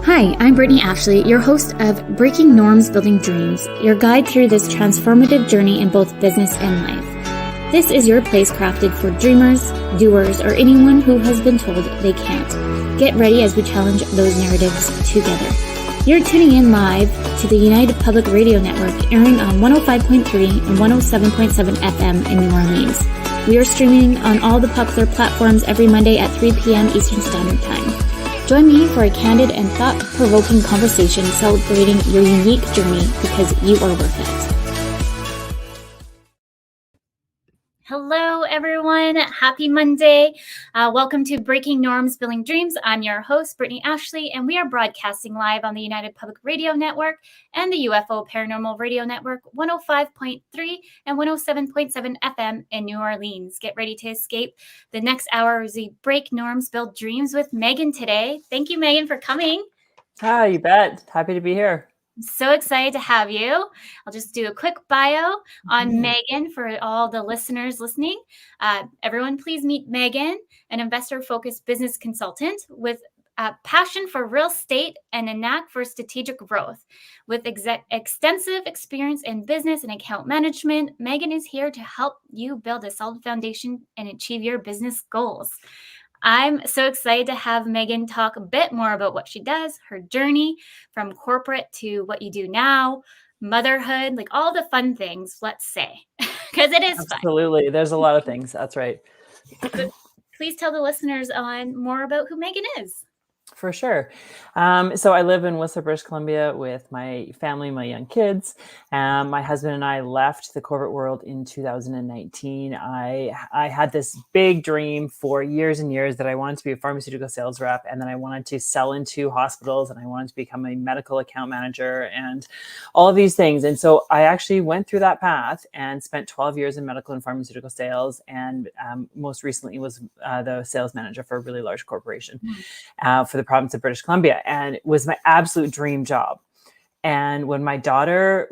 Hi, I'm 𝙈𝙚𝙗𝙼𝙖, your host of Breaking Norms, Building Dreams, your guide through this transformative journey in both business and life. This is your place crafted for dreamers, doers, or anyone who has been told they can't. Get ready as we challenge those narratives together. You're tuning in live to the United Public Radio Network, airing on 105.3 and 107.7 FM in New Orleans. We are streaming on all the popular platforms every Monday at 3 p.m. Eastern Standard Time. Join me for a candid and thought-provoking conversation celebrating your unique journey because you are worth it. Hello, everyone. Happy Monday. Welcome to Breaking Norms, Building Dreams. I'm your host, 𝙈𝙚𝙗𝙼𝙖, and we are broadcasting live on the United Public Radio Network and the UFO Paranormal Radio Network, 105.3 and 107.7 FM in New Orleans. Get ready to escape the next hour as we break norms, build dreams with Meghan today. Thank you, Meghan, for coming. Hi, you bet. Happy to be here. I'm so excited to have you. I'll just do a quick bio on Meghan for all the listeners listening. Everyone, please meet Meghan, an investor-focused business consultant with a passion for real estate and a knack for strategic growth. With extensive experience in business and account management, Meghan is here to help you build a solid foundation and achieve your business goals. I'm so excited to have Meghan talk a bit more about what she does, her journey from corporate to what you do now, motherhood, like all the fun things, let's say, because it is fun. Absolutely. There's a lot of things. That's right. But please tell the listeners more about who Meghan is. For sure. So I live in 𝑬𝒑𝒊𝒔𝒐𝒅𝒆 British Columbia with my family, my young kids. My husband and I left the corporate world in 2019. I had this big dream for years and years that I wanted to be a pharmaceutical sales rep, and then I wanted to sell into hospitals, and I wanted to become a medical account manager and all of these things. And so I actually went through that path and spent 12 years in medical and pharmaceutical sales, and most recently was the sales manager for a really large corporation for the province of British Columbia, and it was my absolute dream job. And when my daughter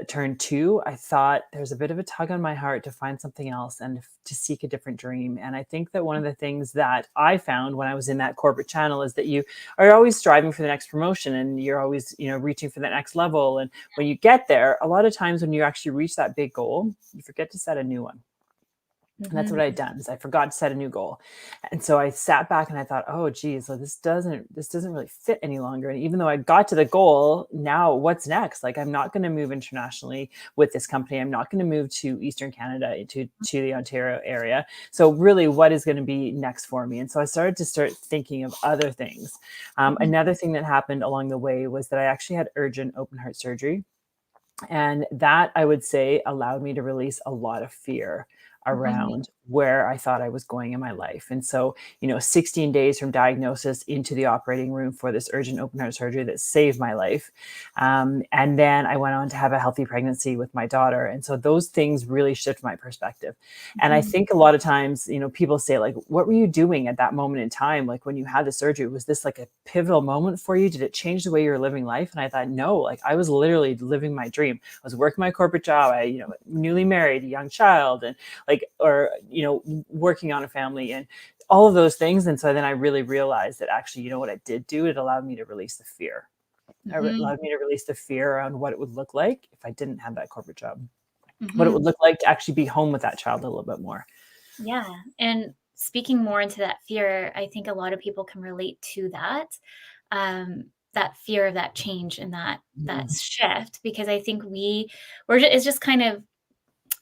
turned 2, I thought there's a bit of a tug on my heart to find something else and to seek a different dream. And I think that one of the things that I found when I was in that corporate channel is that you are always striving for the next promotion, and you're always, reaching for that next level. And when you get there, a lot of times when you actually reach that big goal, you forget to set a new one. And that's what I'd done, is I forgot to set a new goal. And so I sat back and I thought, oh, geez, so this doesn't really fit any longer. And even though I got to the goal, now what's next? Like, I'm not going to move internationally with this company. I'm not going to move to Eastern Canada, to the Ontario area. So really, what is going to be next for me? And so I started thinking of other things. Another thing that happened along the way was that I actually had urgent open heart surgery. And that, I would say, allowed me to release a lot of fear around where I thought I was going in my life. And so, 16 days from diagnosis into the operating room for this urgent open heart surgery that saved my life. And then I went on to have a healthy pregnancy with my daughter. And so those things really shifted my perspective. And I think a lot of times, people say, like, what were you doing at that moment in time? Like, when you had the surgery, was this like a pivotal moment for you? Did it change the way you were living life? And I thought, no, like, I was literally living my dream. I was working my corporate job. I, newly married, a young child, and working on a family and all of those things. And so then I really realized that actually, what I did do, it allowed me to release the fear. It allowed me to release the fear around what it would look like if I didn't have that corporate job, what it would look like to actually be home with that child a little bit more. Yeah. And speaking more into that fear, I think a lot of people can relate to that, that fear of that change and that shift, because I think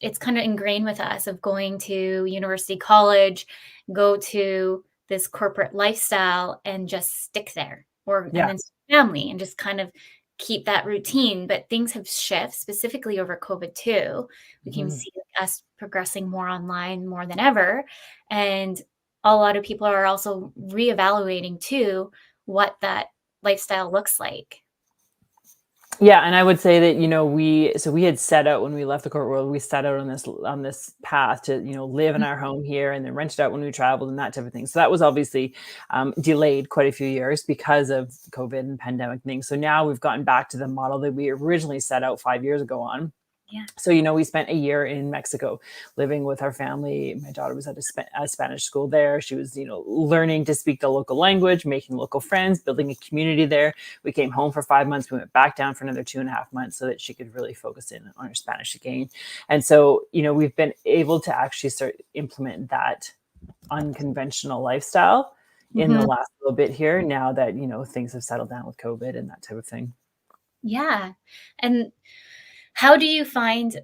it's kind of ingrained with us of going to university, college, go to this corporate lifestyle and just stick there, and then family and just kind of keep that routine. But things have shifted, specifically over COVID too. We can see us progressing more online more than ever. And a lot of people are also reevaluating too what that lifestyle looks like. Yeah. And I would say that, we had set out when we left the corporate world, we set out on this path to, live in our home here and then rent it out when we traveled and that type of thing. So that was obviously delayed quite a few years because of COVID and pandemic things. So now we've gotten back to the model that we originally set out 5 years ago on. Yeah. So, we spent a year in Mexico living with our family. My daughter was at a Spanish school there. She was, learning to speak the local language, making local friends, building a community there. We came home for 5 months. We went back down for another 2.5 months so that she could really focus in on her Spanish again. And so, we've been able to actually start implement that unconventional lifestyle in the Mhm. last little bit here now that, things have settled down with COVID and that type of thing. Yeah. And how do you find,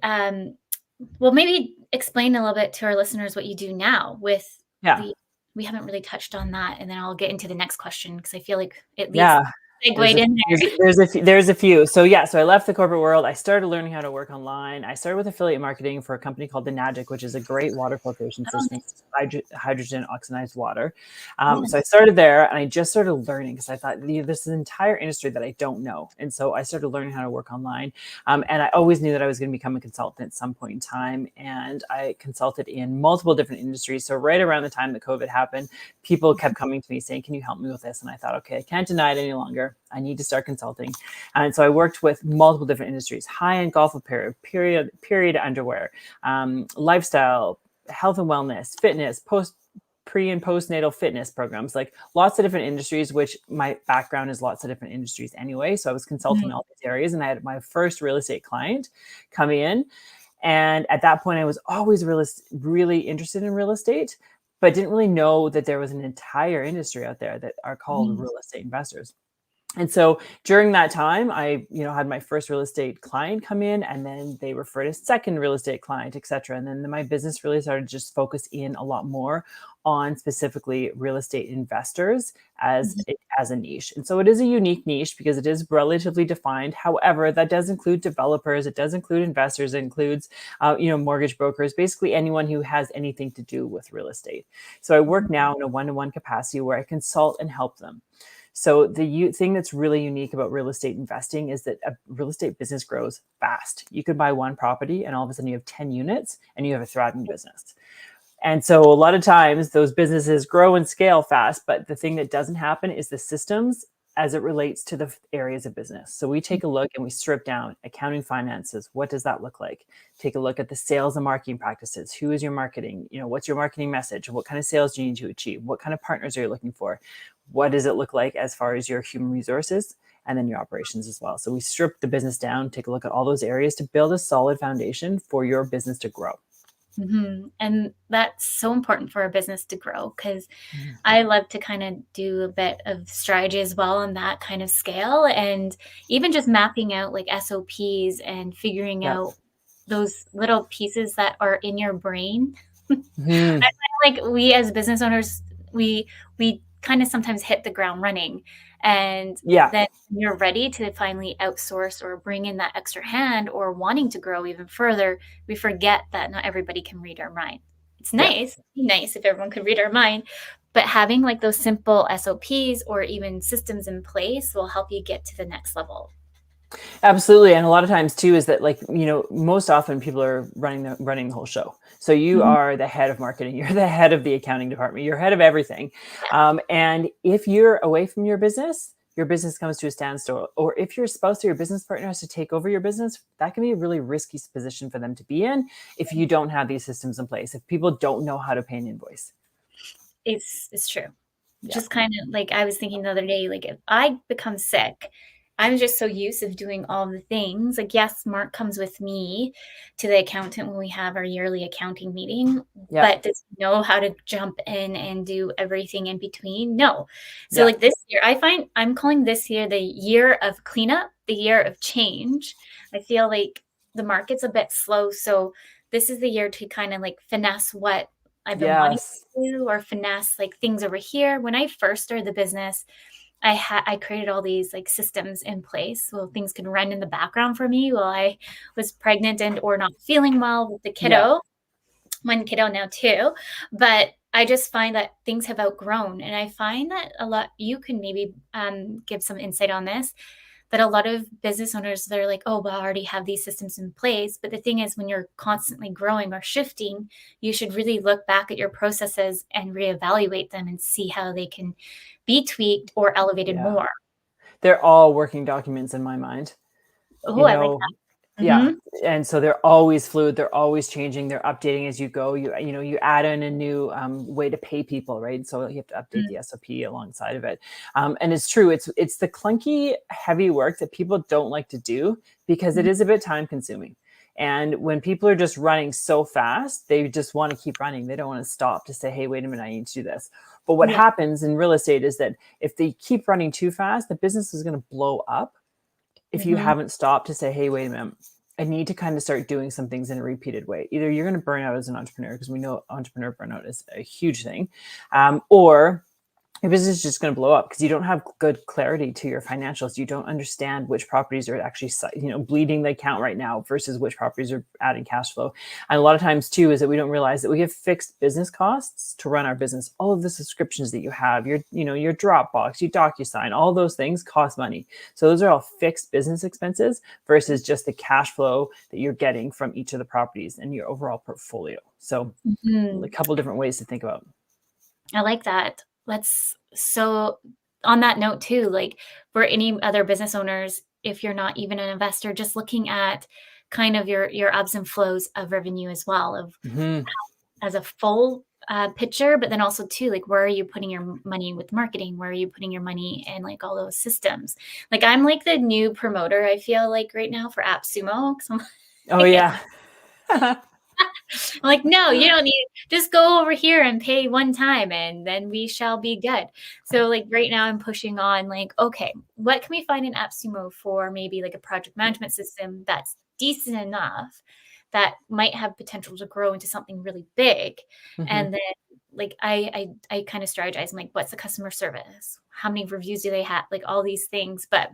well, maybe explain a little bit to our listeners what you do now with Yeah. the we haven't really touched on that, and then I'll get into the next question because I feel like it leads Yeah. segued in there. There's a few. So yeah, so I left the corporate world. I started learning how to work online. I started with affiliate marketing for a company called the 𝙈𝙚𝙗𝙆, which is a great water filtration Oh, system, nice. hydrogen oxidized water. Yeah. So I started there, and I just started learning because I thought this is an entire industry that I don't know, and so I started learning how to work online. And I always knew that I was going to become a consultant at some point in time, and I consulted in multiple different industries. So right around the time that COVID happened, people kept coming to me saying, "Can you help me with this?" And I thought, okay, I can't deny it any longer. I need to start consulting. And so I worked with multiple different industries: high-end golf apparel, period underwear, lifestyle, health and wellness, fitness, pre and postnatal fitness programs, like lots of different industries, which my background is lots of different industries anyway. So I was consulting Mhm. in all these areas, and I had my first real estate client coming in. And at that point, I was always really interested in real estate, but didn't really know that there was an entire industry out there that are called Mhm. real estate investors. And so during that time, I, had my first real estate client come in, and then they referred a second real estate client, et cetera. And then my business really started to just focus in a lot more on specifically real estate investors as Mhm. as a niche. And so it is a unique niche because it is relatively defined. However, that does include developers, it does include investors, it includes, mortgage brokers, basically anyone who has anything to do with real estate. So I work now in a one-to-one capacity where I consult and help them. So the thing that's really unique about real estate investing is that a real estate business grows fast. You could buy one property and all of a sudden you have 10 units and you have a thriving business. And so a lot of times those businesses grow and scale fast, but the thing that doesn't happen is the systems as it relates to the areas of business. So we take a look and we strip down accounting, finances. What does that look like? Take a look at the sales and marketing practices. Who is your marketing? What's your marketing message? What kind of sales do you need to achieve? What kind of partners are you looking for? What does it look like as far as your human resources and then your operations as well? So we strip the business down, take a look at all those areas to build a solid foundation for your business to grow. Mhm. And that's so important for a business to grow because I love to kind of do a bit of strategy as well on that kind of scale. And even just mapping out like SOPs and figuring Yeah. out those little pieces that are in your brain. Mhm. I feel like we as business owners, we kind of sometimes hit the ground running. And Yeah. then when you're ready to finally outsource or bring in that extra hand or wanting to grow even further, we forget that not everybody can read our mind. It's Yeah. nice, it'd be nice if everyone could read our mind, but having like those simple SOPs or even systems in place will help you get to the next level. Absolutely. And a lot of times too is that, like, most often people are running the whole show. So you Mhm. are the head of marketing, you're the head of the accounting department, you're head of everything. Yeah. And if you're away from your business comes to a standstill. Or if your spouse or your business partner has to take over your business, that can be a really risky position for them to be in if you don't have these systems in place, if people don't know how to pay an invoice. It's true. Yeah. Just kind of like I was thinking the other day, like if I become sick, I'm just so used of doing all the things. Like, yes, Mark comes with me to the accountant when we have our yearly accounting meeting, Yeah. but does he know how to jump in and do everything in between? No. So Yeah. like this year, I find I'm calling this year the year of cleanup, the year of change. I feel like the market's a bit slow, so this is the year to kind of like finesse what I've been wanting Yes. to or finesse like things over here. When I first started the business, I created all these like systems in place so things could run in the background for me while I was pregnant and or not feeling well with the Yeah. kiddo. One kiddo now too, but I just find that things have outgrown, and I find that a lot. You can maybe give some insight on this. That a lot of business owners, they're like, oh, well, I already have these systems in place. But the thing is, when you're constantly growing or shifting, you should really look back at your processes and reevaluate them and see how they can be tweaked or elevated Yeah. more. They're all working documents in my mind. Oh, You I like know, that. Yeah. And so they're always fluid. They're always changing. They're updating as you go. You add in a new way to pay people, right? So you have to update the SOP alongside of it. And it's true. It's the clunky, heavy work that people don't like to do because it is a bit time consuming. And when people are just running so fast, they just want to keep running. They don't want to stop to say, hey, wait a minute, I need to do this. But what happens in real estate is that if they keep running too fast, the business is going to blow up if you haven't stopped to say, hey, wait a minute, I need to kind of start doing some things in a repeated way. Either you're going to burn out as an entrepreneur, because we know entrepreneur burnout is a huge thing, or your business is just going to blow up because you don't have good clarity to your financials. You don't understand which properties are actually, bleeding the account right now versus which properties are adding cash flow. And a lot of times too, is that we don't realize that we have fixed business costs to run our business. All of the subscriptions that you have, your Dropbox, your DocuSign, all those things cost money. So those are all fixed business expenses versus just the cash flow that you're getting from each of the properties and your overall portfolio. So a couple different ways to think about. I like that. So on that note too, like for any other business owners, if you're not even an investor, just looking at kind of your ebbs and flows of revenue as well, of as a full picture, but then also too, like where are you putting your money with marketing? Where are you putting your money and like all those systems? Like I'm like the new promoter, I feel like right now for 𝑬𝒑𝒊𝒔𝒐𝒅𝒆. Oh yeah. I'm like, no, you don't need, just go over here and pay one time and then we shall be good. So like right now I'm pushing on like, okay, what can we find in 𝑬𝒑𝒊𝒔𝒐𝒅𝒆 for maybe like a project management system that's decent enough that might have potential to grow into something really big. And then like I kind of strategize. I'm like, what's the customer service? How many reviews do they have? Like all these things. But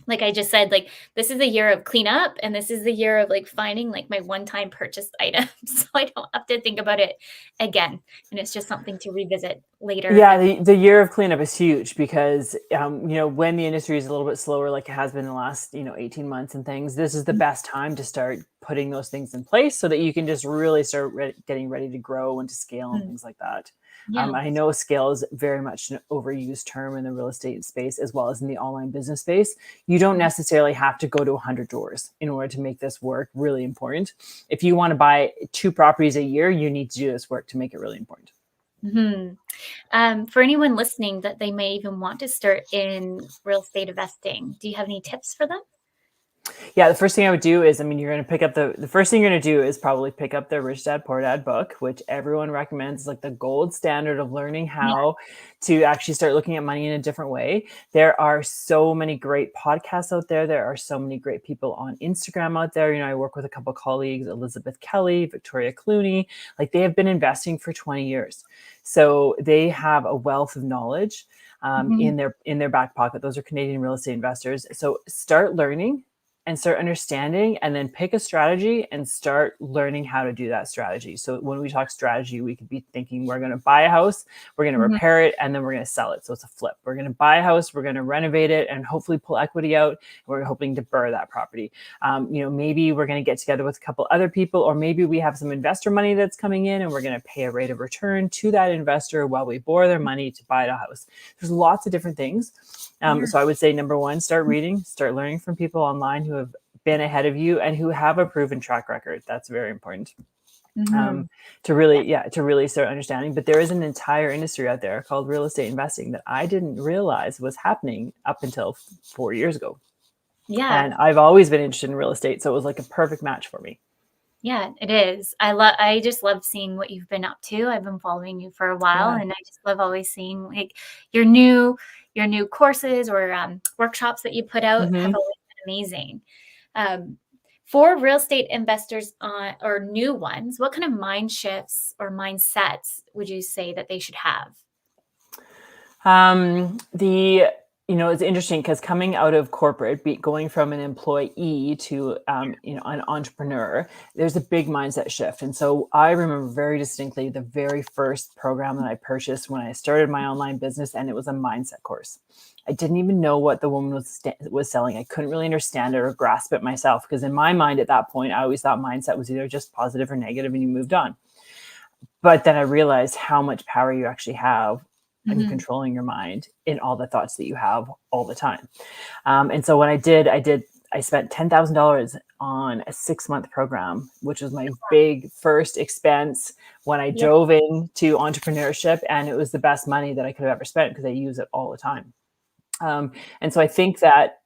like I just said, like this is a year of cleanup and this is the year of like finding like my one-time purchased items. So I don't have to think about it again. And it's just something to revisit later. Yeah, the year of cleanup is huge because, when the industry is a little bit slower, like it has been in the last, 18 months and things, this is the best time to start putting those things in place so that you can just really start getting ready to grow and to scale and things like that. Yeah. I know scale is very much an overused term in the real estate space as well as in the online business space. You don't necessarily have to go to 100 doors in order to make this work really important. If you want to buy 2 properties a year, you need to do this work to make it really important. For anyone listening that they may even want to start in real estate investing, do you have any tips for them? Yeah, the first thing I would do is, you're going to pick up the first thing you're going to do is probably pick up the Rich Dad Poor Dad book, which everyone recommends is like the gold standard of learning how to actually start looking at money in a different way. There are so many great podcasts out there. There are so many great people on Instagram out there. I work with a couple of colleagues, Elizabeth Kelly, Victoria Clooney, like they have been investing for 20 years. So they have a wealth of knowledge in their back pocket. Those are Canadian real estate investors. So start learning and start understanding, and then pick a strategy and start learning how to do that strategy. So when we talk strategy, we could be thinking we're going to buy a house, we're going to repair it, and then we're going to sell it. So it's a flip. We're going to buy a house, we're going to renovate it, and hopefully pull equity out. And we're hoping to BRRRR that property. Maybe we're going to get together with a couple other people, or maybe we have some investor money that's coming in, and we're going to pay a rate of return to that investor while we borrow their money to buy the house. There's lots of different things. So I would say, number one, start reading, start learning from people online who have been ahead of you and who have a proven track record. That's very important to really start understanding. But there is an entire industry out there called real estate investing that I didn't realize was happening up until 4 years ago. Yeah. And I've always been interested in real estate. So it was like a perfect match for me. Yeah, it is. I just love seeing what you've been up to. I've been following you for a while, and I just love always seeing like your new courses or workshops that you put out have always been amazing. For real estate investors or new ones, what kind of mind shifts or mindsets would you say that they should have? It's interesting because coming out of corporate, going from an employee to, an entrepreneur, there's a big mindset shift. And so I remember very distinctly the very first program that I purchased when I started my online business, and it was a mindset course. I didn't even know what the woman was selling. I couldn't really understand it or grasp it myself, because in my mind at that point, I always thought mindset was either just positive or negative and you moved on. But then I realized how much power you actually have in controlling your mind in all the thoughts that you have all the time. And so what I did I spent $10,000 on a 6-month program, which was my big first expense when I drove into entrepreneurship. And it was the best money that I could have ever spent because I use it all the time. And so I think that,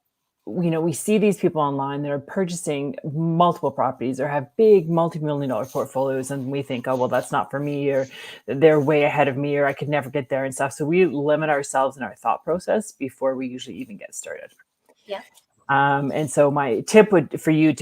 we see these people online that are purchasing multiple properties or have big multi-million-dollar portfolios, and we think, oh, well, that's not for me, or they're way ahead of me, or I could never get there and stuff. So we limit ourselves in our thought process before we usually even get started. Yeah. And so my tip would be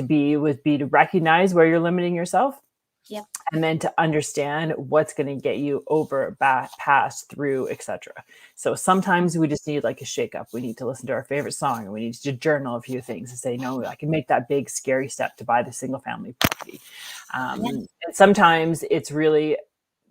to recognize where you're limiting yourself. Yep. And then to understand what's going to get you over, back, past, through, etc. So sometimes we just need like a shakeup. We need to listen to our favorite song, and we need to journal a few things and say, no, I can make that big, scary step to buy the single family property. And sometimes it's really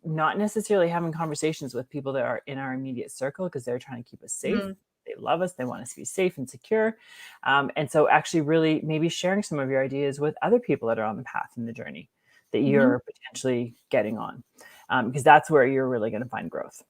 not necessarily having conversations with people that are in our immediate circle because they're trying to keep us safe. They love us. They want us to be safe and secure. And so actually really maybe sharing some of your ideas with other people that are on the path in the journey that you're potentially getting on, because that's where you're really going to find growth.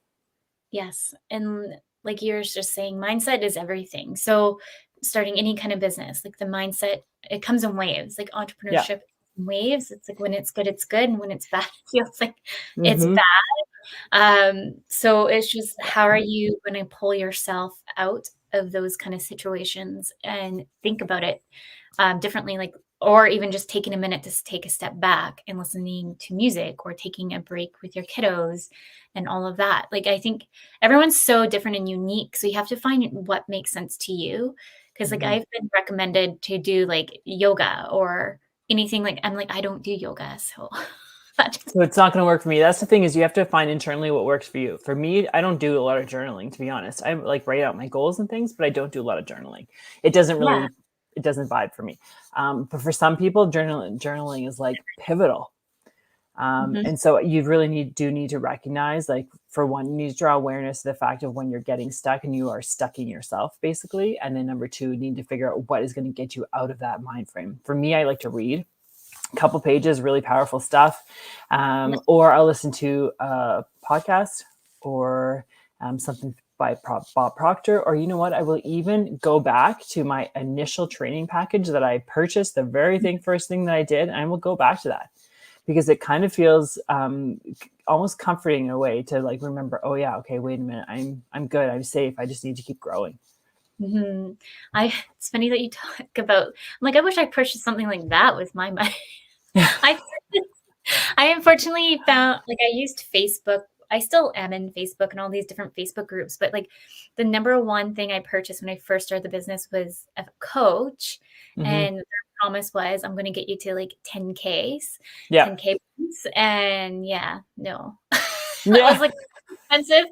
Yes. And like you're just saying, mindset is everything. So starting any kind of business, like the mindset, it comes in waves, like entrepreneurship waves. It's like when it's good, it's good. And when it's bad, it feels like it's bad. So it's just, how are you going to pull yourself out of those kind of situations and think about it differently, like, or even just taking a minute to take a step back and listening to music, or taking a break with your kiddos and all of that. Like, I think everyone's so different and unique. So you have to find what makes sense to you. Cause like I've been recommended to do like yoga or anything. Like, I'm like, I don't do yoga. So So it's not going to work for me. That's the thing, is you have to find internally what works for you. For me, I don't do a lot of journaling, to be honest. I like write out my goals and things, but I don't do a lot of journaling. It doesn't vibe for me. But for some people, journaling is like pivotal. And so you really need to recognize, like, for one, you need to draw awareness to the fact of when you're getting stuck and you are stuck in yourself, basically. And then number two, you need to figure out what is going to get you out of that mind frame. For me, I like to read a couple pages, really powerful stuff. Or I'll listen to a podcast or something by Bob Proctor, or you know what, I will even go back to my initial training package that I purchased, the very first thing that I did, and I will go back to that because it kind of feels almost comforting in a way to like remember, oh yeah, okay, wait a minute, I'm good, I'm safe, I just need to keep growing. It's funny that you talk about, I'm like, I wish I purchased something like that with my money. I unfortunately found, like, I used Facebook. I still am in Facebook and all these different Facebook groups, but like the number one thing I purchased when I first started the business was a coach. And their promise was, I'm going to get you to like 10Ks, 10K points. And no, that was like an expensive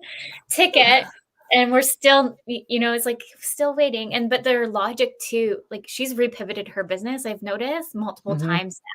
ticket. And we're still, it's like still waiting. But their logic too, like she's repivoted her business, I've noticed multiple times now.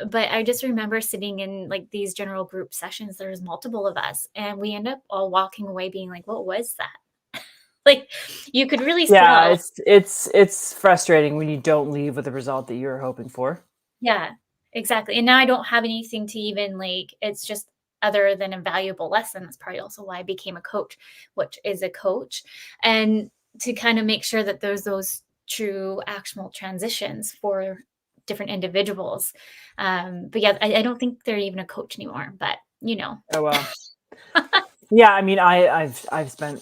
But I just remember sitting in like these general group sessions, there's multiple of us, and we end up all walking away being like, what was that? Like, you could really it's frustrating when you don't leave with the result that you're hoping for. Yeah, exactly. And now I don't have anything to even like, it's just other than a valuable lesson. That's probably also why I became a coach, which is a coach, and to kind of make sure that there's those true actionable transitions for different individuals. But yeah, I don't think they're even a coach anymore, but Oh, well. Yeah. I mean, I've spent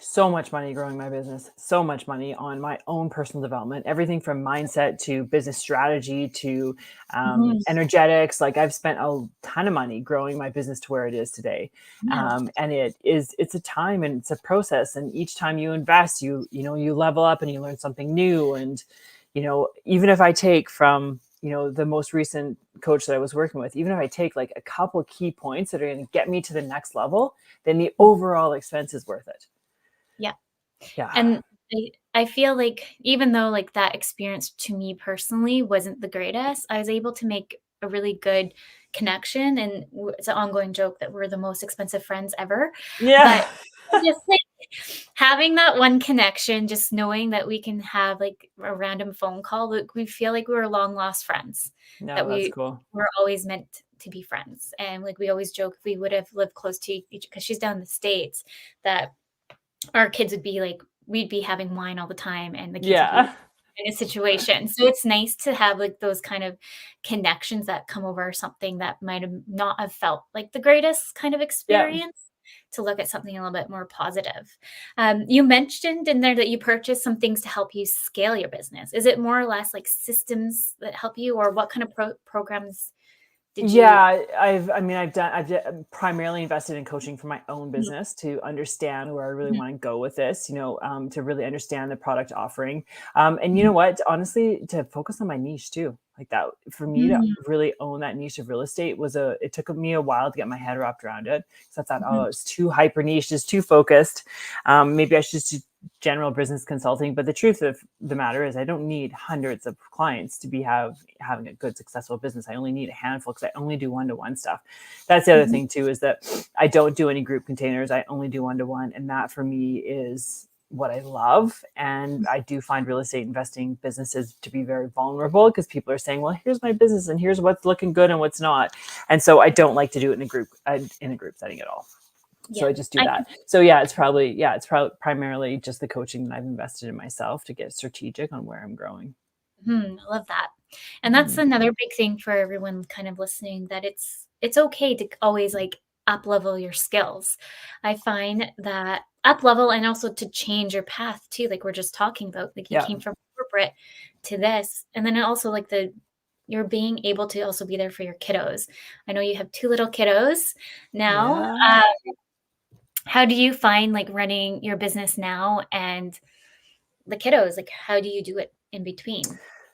so much money growing my business, so much money on my own personal development, everything from mindset to business strategy to energetics. Like, I've spent a ton of money growing my business to where it is today. And it's a time and it's a process. And each time you invest, you level up and you learn something new. And, even if I take from, the most recent coach that I was working with, even if I take like a couple key points that are going to get me to the next level, then the overall expense is worth it. Yeah. And I feel like even though like that experience to me personally wasn't the greatest, I was able to make a really good connection. And it's an ongoing joke that we're the most expensive friends ever. Yeah. But just like having that one connection, just knowing that we can have like a random phone call, like we feel like we were long lost friends. No, that's cool. We're always meant to be friends. And like we always joke, if we would have lived close to each, because she's down in the States, that our kids would be like, we'd be having wine all the time, and the kids would be kind of situation. So it's nice to have like those kind of connections that come over something that might have not have felt like the greatest kind of Yeah. experience to look at something a little bit more positive. You mentioned in there that you purchased some things to help you scale your business. Is it more or less like systems that help you, or what kind of programs did you? Yeah, I've primarily invested in coaching for my own Mhm, business to understand where I really mhm, want to go with this, to really understand the product offering. And you mhm, know what? Honestly, to focus on my niche too. Like that for me to mhm, really own that niche of real estate it took me a while to get my head wrapped around it. Because I thought, oh, mhm, it's too hyper niche, it's too focused. Maybe I should just do general business consulting. But the truth of the matter is I don't need hundreds of clients to be having a good, successful business. I only need a handful because I only do one-to-one stuff. That's the other mhm, thing too, is that I don't do any group containers. I only do one-to-one. And that for me is what I love. And I do find real estate investing businesses to be very vulnerable because people are saying, well, here's my business and here's what's looking good and what's not. And so I don't like to do it in a group setting at all. So yeah. I just do I that. So it's probably primarily just the coaching that I've invested in myself to get strategic on where I'm growing. I love that. And that's Mhm. another big thing for everyone kind of listening, that it's okay to always like up level your skills. I find that up level and also to change your path too, like we're just talking about, like you Yeah. came from corporate to this, and then also like you're being able to also be there for your kiddos. I know you have two little kiddos now. Yeah. How do you find like running your business now and the kiddos? Like how do you do it in between?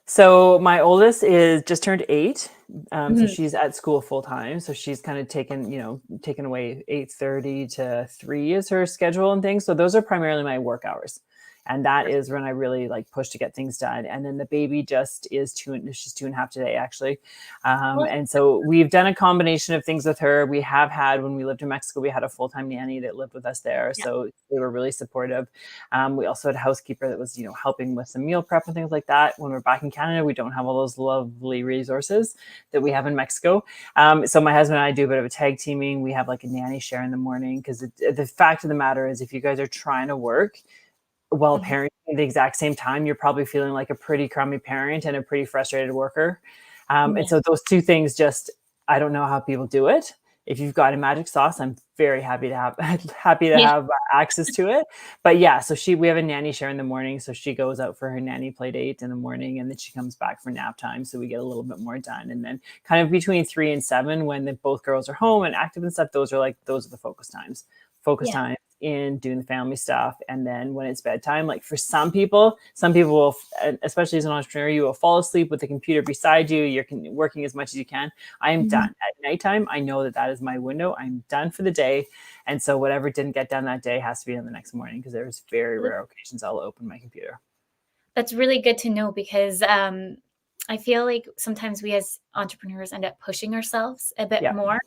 So my oldest is just turned 8. So Mhm. she's at school full time. So she's kind of taken away 8:30 to 3 is her schedule and things. So those are primarily my work hours. And that is when I really like push to get things done. And then the baby just is she's 2.5 today, actually. Well, And so we've done a combination of things with her. We have had, when we lived in Mexico, we had a full-time nanny that lived with us there. yeah. So they were really supportive. We also had a housekeeper that was, helping with some meal prep and things like that. When we're back in Canada, we don't have all those lovely resources that we have in Mexico. So my husband and I do a bit of a tag teaming. We have like a nanny share in the morning because the fact of the matter is, if you guys are trying to work while Mhm. parenting at the exact same time, you're probably feeling like a pretty crummy parent and a pretty frustrated worker. And Yeah. so those two things I don't know how people do it. If you've got a magic sauce, I'm very happy to have happy to Yeah. have access to it. But yeah, so we have a nanny share in the morning. So she goes out for her nanny play date in the morning and then she comes back for nap time. So we get a little bit more done. And then kind of between 3 and 7, when both girls are home and active and stuff, those are the focus times. Focus Yeah. time in doing the family stuff. And then when it's bedtime, like for some people will, especially as an entrepreneur, you will fall asleep with the computer beside you. You're working as much as you can. I am Mhm. done at nighttime. I know that is my window. I'm done for the day. And so whatever didn't get done that day has to be done the next morning, because there's very Well, rare occasions I'll open my computer. that's really good to know because, I feel like sometimes we as entrepreneurs end up pushing ourselves a bit Yeah. more,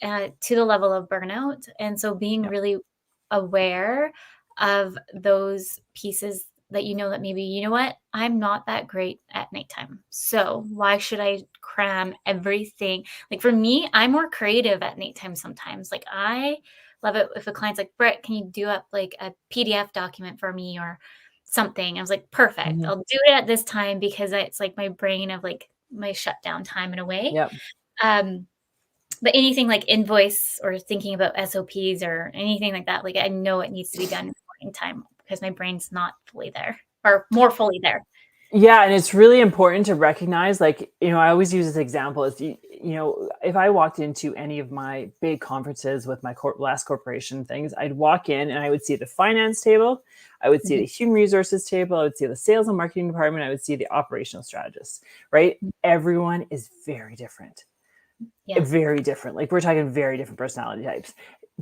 to the level of burnout, and so being Yeah. really aware of those pieces that that maybe, "You know what? I'm not that great at nighttime, so why should I cram everything?" Like, for me, I'm more creative at nighttime sometimes, like, I love it if a client's like, "Britt, can you do up, like, a PDF document for me?" or something. I was like, "Perfect. Mhm. I'll do it at this time," because it's, like, my brain of, like, my shutdown time in a way. Yep. Um but anything like invoice or thinking about SOPs or anything like that, like, I know it needs to be done in the morning time because my brain's not fully there or more fully there. Yeah, and it's really important to recognize, like, I always use this example is, if I walked into any of my big conferences with my last corporation things, I'd walk in and I would see the finance table, I would see Mhm. the human resources table, I would see the sales and marketing department, I would see the operational strategists, right? Everyone is very different. Yeah. Very different. Like, we're talking very different personality types.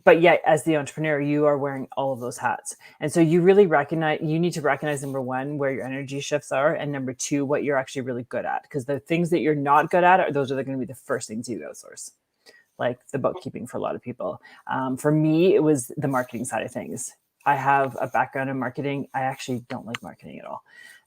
But yet, as the entrepreneur, you are wearing all of those hats. And so you need to recognize, number one, where your energy shifts are, and number two, what you're actually really good at. Because the things that you're not good at those are going to be the first things you outsource, like the bookkeeping for a lot of people. For me, it was the marketing side of things. I have a background in marketing. I actually don't like marketing at all.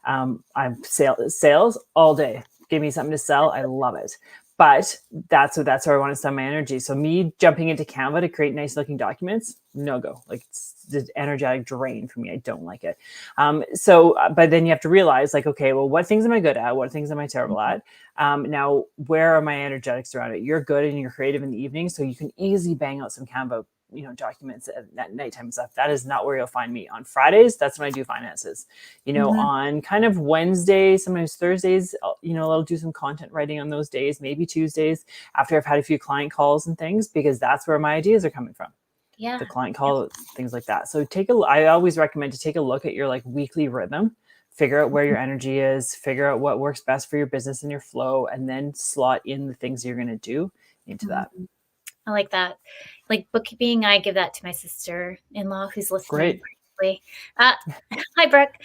I'm sales all day. Give me something to sell. I love it. But that's where I want to spend my energy. So me jumping into Canva to create nice looking documents, no go. Like, it's the energetic drain for me. I don't like it. But then you have to realize, like, okay, well, what things am I good at? What things am I terrible at? Now, where are my energetics around it? You're good and you're creative in the evening, so you can easily bang out some Canva, documents at nighttime stuff. That is not where you'll find me. On Fridays, that's when I do finances. On kind of Wednesdays, sometimes Thursdays, I'll do some content writing on those days, maybe Tuesdays after I've had a few client calls and things, because that's where my ideas are coming from. Yeah. The client call, things like that. So I always recommend to take a look at your like weekly rhythm, figure out where your energy is, figure out what works best for your business and your flow, and then slot in the things you're going to do into that. I like that. Like bookkeeping, I give that to my sister-in-law who's listening. Great. Hi, Brooke.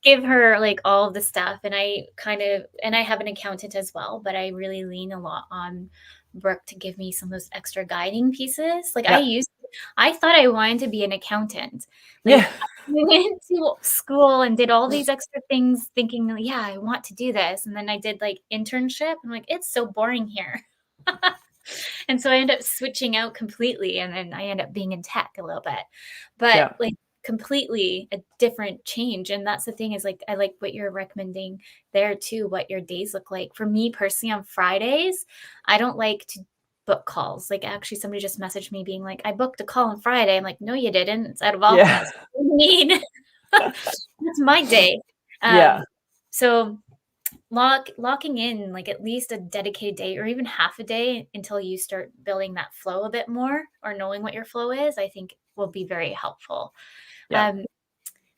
Give her like all of the stuff, and I have an accountant as well, but I really lean a lot on Brooke to give me some of those extra guiding pieces. Like I thought I wanted to be an accountant. Like, I went to school and did all these extra things thinking, yeah, I want to do this. And then I did like internship. I'm like, it's so boring here. And so I ended up switching out completely, and then I ended up being in tech a little bit, but like completely a different change. And that's the thing, is like, I like what you're recommending there too, what your days look like. For me personally, on Fridays, I don't like to book calls. Like, actually somebody just messaged me being like, I booked a call on Friday. I'm like, no, you didn't. It's out of office. What do you mean? That's my day. So locking in like at least a dedicated day or even half a day until you start building that flow a bit more, or knowing what your flow is, I think will be very helpful.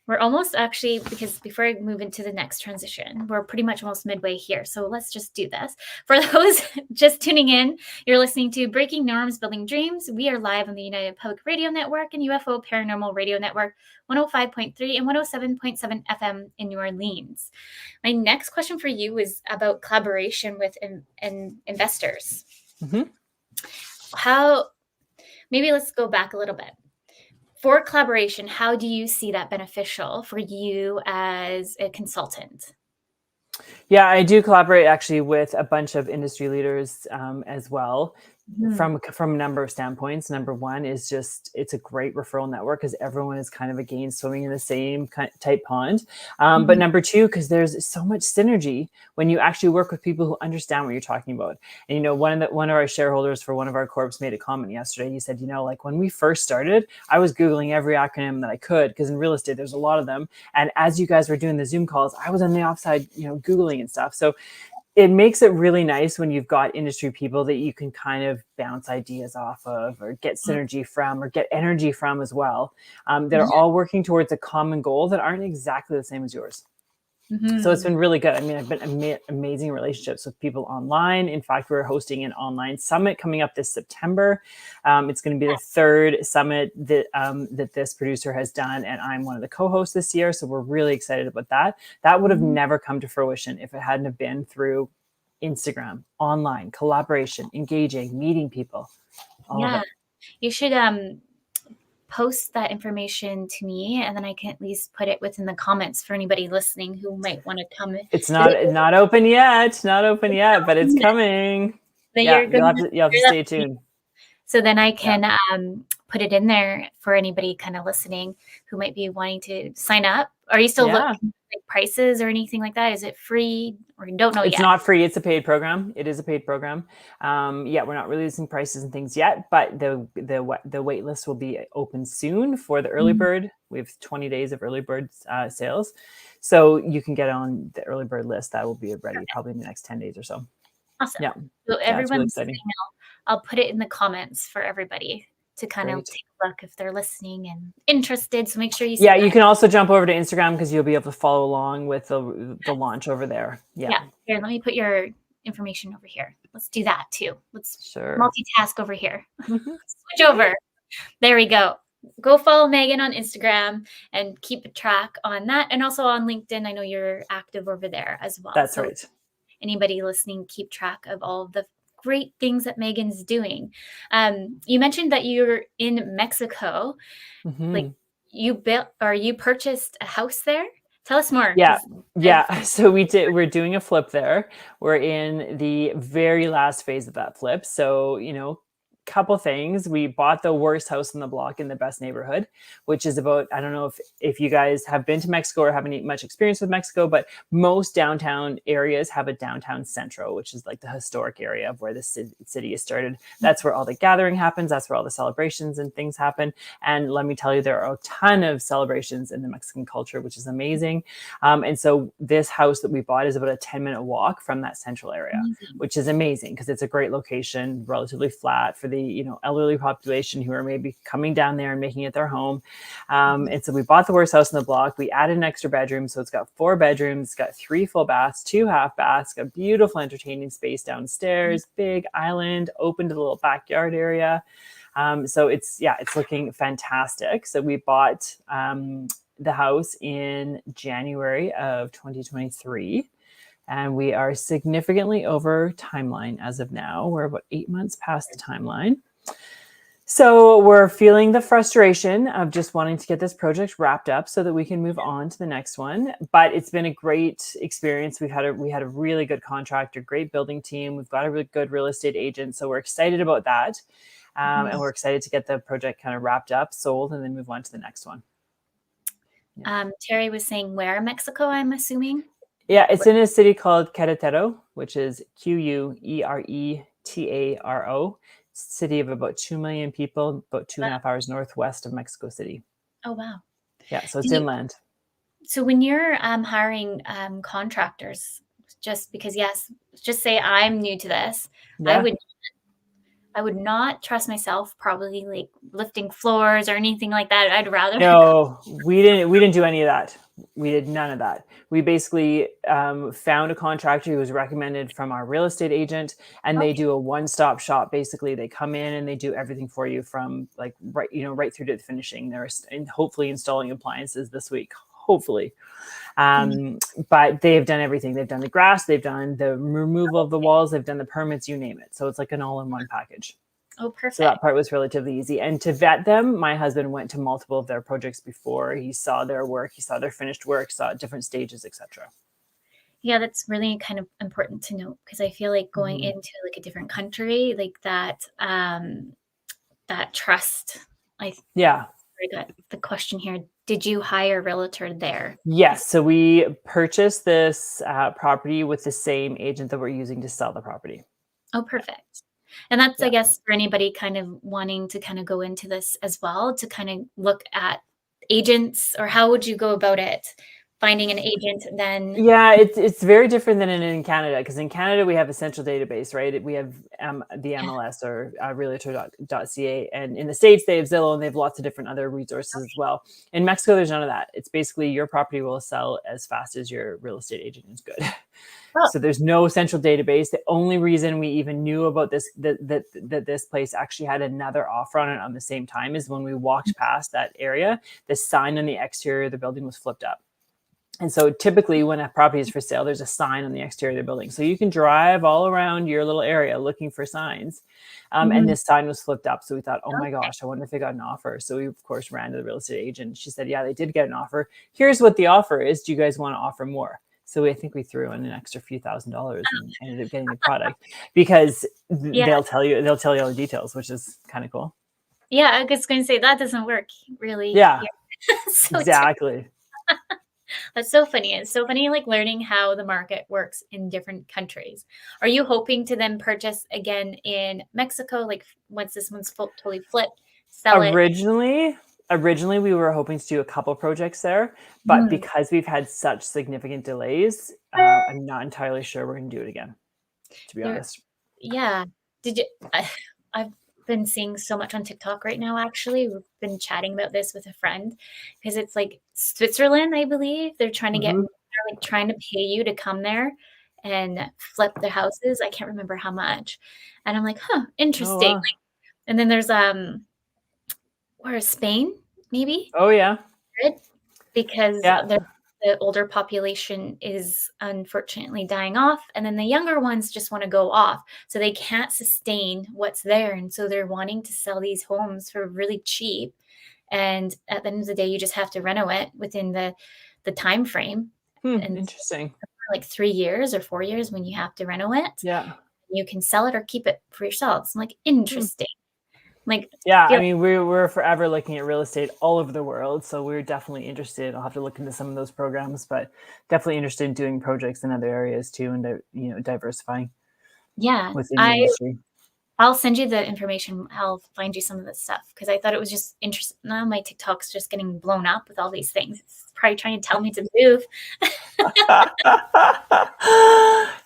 We're almost actually, because before I move into the next transition, we're pretty much almost midway here. So let's just do this. For those just tuning in, you're listening to Breaking Norms, Building Dreams. We are live on the United Public Radio Network and UFO Paranormal Radio Network, 105.3 and 107.7 FM in New Orleans. My next question for you is about collaboration with investors. Maybe let's go back a little bit. For collaboration, how do you see that beneficial for you as a consultant? Yeah, I do collaborate actually with a bunch of industry leaders as well. From a number of standpoints. Number one is just, it's a great referral network because everyone is kind of, again, swimming in the same type pond. But number two, because there's so much synergy when you actually work with people who understand what you're talking about. And, one of our shareholders for one of our corps made a comment yesterday. He said, like when we first started, I was Googling every acronym that I could, because in real estate, there's a lot of them. And as you guys were doing the Zoom calls, I was on the offside, Googling and stuff. So it makes it really nice when you've got industry people that you can kind of bounce ideas off of, or get synergy from, or get energy from as well, that are all working towards a common goal that aren't exactly the same as yours. So it's been really good. I mean, I've been amazing relationships with people online. In fact, we're hosting an online summit coming up this September. It's going to be the third summit that this producer has done, and I'm one of the co-hosts this year. So we're really excited about that. That would have never come to fruition if it hadn't have been through Instagram, online, collaboration, engaging, meeting people. All of it. You should post that information to me, and then I can at least put it within the comments for anybody listening who might want to come. It's not open yet, but it's coming. You'll have to stay tuned. So then I can put it in there for anybody kind of listening who might be wanting to sign up. Are you still looking at prices or anything like that? Is it free, or you don't know yet? It's not free. It's a paid program. It is a paid program. We're not releasing prices and things yet, but the wait list will be open soon for the early bird. We have 20 days of early bird sales. So you can get on the early bird list. That will be ready probably in the next 10 days or so. Awesome. Yeah. So everyone's really I'll put it in the comments for everybody to kind of take a look if they're listening and interested. So make sure you see you can also jump over to Instagram, because you'll be able to follow along with the launch over there. Here, let me put your information over here. Let's do that too. Let's multitask over here. Switch over. There we go. Go follow Meghan on Instagram and keep a track on that. And also on LinkedIn. I know you're active over there as well. That's right. Anybody listening, keep track of all of the great things that Meghan's doing. You mentioned that you're in Mexico. Like you purchased a house there? Tell us more. Yeah. 'Cause Yeah. So we're doing a flip there. We're in the very last phase of that flip. So, couple things. We bought the worst house in the block in the best neighborhood, which is about, I don't know if you guys have been to Mexico or have any much experience with Mexico, but most downtown areas have a downtown centro, which is like the historic area of where the city is started. That's where all the gathering happens. That's where all the celebrations and things happen. And let me tell you, there are a ton of celebrations in the Mexican culture, which is amazing. And so this house that we bought is about a 10-minute walk from that central area, amazing. which is amazing because it's a great location, relatively flat for the elderly population who are maybe coming down there and making it their home. And so we bought the worst house in the block. We added an extra bedroom, so it's got 4 bedrooms, it's got 3 full baths, 2 half baths, got beautiful entertaining space downstairs, big island, open to the little backyard area. So it's looking fantastic. So we bought the house in January of 2023. And we are significantly over timeline as of now. We're about 8 months past the timeline. So we're feeling the frustration of just wanting to get this project wrapped up so that we can move on to the next one. But it's been a great experience. We had a really good contractor, great building team. We've got a really good real estate agent. So we're excited about that. And we're excited to get the project kind of wrapped up, sold, and then move on to the next one. Terry was saying where in Mexico, I'm assuming? Yeah, it's in a city called Querétaro, which is Querétaro. City of about 2 million people, about 2.5 hours northwest of Mexico City. Oh, wow. Yeah, so it's inland. So when you're hiring contractors, just because, just say I'm new to this, Yeah. I would not trust myself probably like lifting floors or anything like that. I'd rather No, we didn't do any of that. We did none of that. We basically found a contractor who was recommended from our real estate agent, and they do a one-stop shop. Basically, they come in and they do everything for you from like right through to the finishing. They're hopefully installing appliances this week. Hopefully. But they've done everything. They've done the grass, they've done the removal of the walls, they've done the permits, you name it. So it's like an all-in-one package. Oh, perfect. So that part was relatively easy. And to vet them, my husband went to multiple of their projects before. He saw their work, he saw their finished work, saw different stages, etc. Yeah, that's really kind of important to note, because I feel like going into like a different country, like that trust. I got the question here. Did you hire a realtor there? Yes. So we purchased this property with the same agent that we're using to sell the property. Oh, perfect. And that's, I guess, for anybody kind of wanting to kind of go into this as well, to kind of look at agents, or how would you go about it? Finding an agent then? Yeah, it's very different than in Canada, because in Canada we have a central database, right? We have the MLS or realtor.ca, and in the States they have Zillow, and they have lots of different other resources as well. In Mexico, there's none of that. It's basically your property will sell as fast as your real estate agent is good. So there's no central database. The only reason we even knew about this, that this place actually had another offer on it on the same time, is when we walked past that area, the sign on the exterior of the building was flipped up. And so typically when a property is for sale, there's a sign on the exterior of the building. So you can drive all around your little area looking for signs. And this sign was flipped up. So we thought, oh my gosh, I wonder if they got an offer. So we, of course, ran to the real estate agent. She said, yeah, they did get an offer. Here's what the offer is. Do you guys want to offer more? So I think we threw in an extra few $1,000s and ended up getting the product, because they'll tell you all the details, which is kind of cool. Yeah, I was going to say that doesn't work really. Yeah, so exactly. That's so funny. It's so funny, like learning how the market works in different countries. Are you hoping to then purchase again in Mexico, like once this one's totally flipped, sell it? Originally, we were hoping to do a couple projects there, but because we've had such significant delays, I'm not entirely sure we're going to do it again, to be honest. Yeah. Did you? I've been seeing so much on TikTok right now. Actually, we've been chatting about this with a friend, because it's like Switzerland, I believe. They're trying to they're like trying to pay you to come there and flip their houses. I can't remember how much. And I'm like, interesting. Oh, wow. And then there's where is Spain, maybe? Oh, yeah. Because the older population is unfortunately dying off, and then the younger ones just want to go off, so they can't sustain what's there, and so they're wanting to sell these homes for really cheap. And at the end of the day, you just have to renovate within the the time frame. And Interesting. like 3 years or 4 years when you have to renovate. Yeah. You can sell it or keep it for yourselves. I'm like, Hmm. interesting. Like, Yeah, feel I mean, we're forever looking at real estate all over the world, so we're definitely interested. I'll have to look into some of those programs, but definitely interested in doing projects in other areas too, and diversifying yeah. within the industry. I'll send you the information. I'll find you some of this stuff because I thought it was just interesting. Now my TikTok's just getting blown up with all these things. It's probably trying to tell me to move.